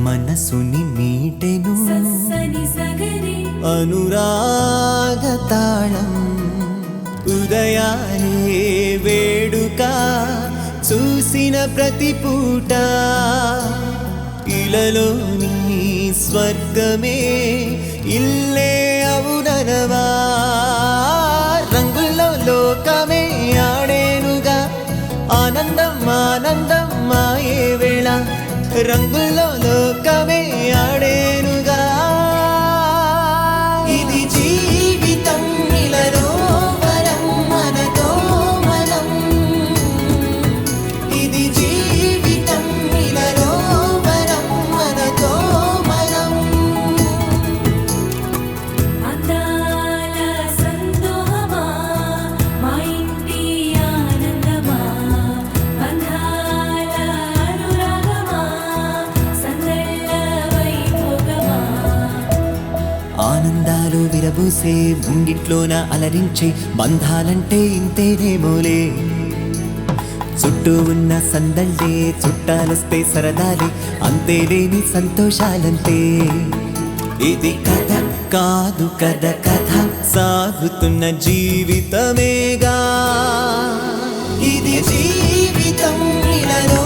మనసుని మీటెను అనురాగ తాళం ఉదయాలే వేడుక చూసిన ప్రతి పూట ఇలలోని స్వర్గమే ఇల్లే అవుననవా రంగుల్లో లోకమే ఆడేనుగా ఆనందం ఆనందం మాయే వేళ రంగుల్లో లోకమే ఆడేనుగా ఇది జీవితం ఇలలో వరం మనతో మనం ఇది జీవితం ఇలలో వరం మనతో మనం అందాల సంతోషమా మా ఇంటి ఆనందమా బంధాల అనురాగమా సందళ్ళ వైభోగమా ఆనందాలు విరబూసే ముంగిట్లోన అలరించే బంధాలంటే ఇంతేనేమోలే చుట్టూ ఉన్న సందళ్ళే చుట్టాలొస్తే సరదాలే అంతేలేని సంతోషాలంతే ఇది కథ కాదు కథ సాగుతున్న జీవితమేగా ఇది జీవితం ఇలలో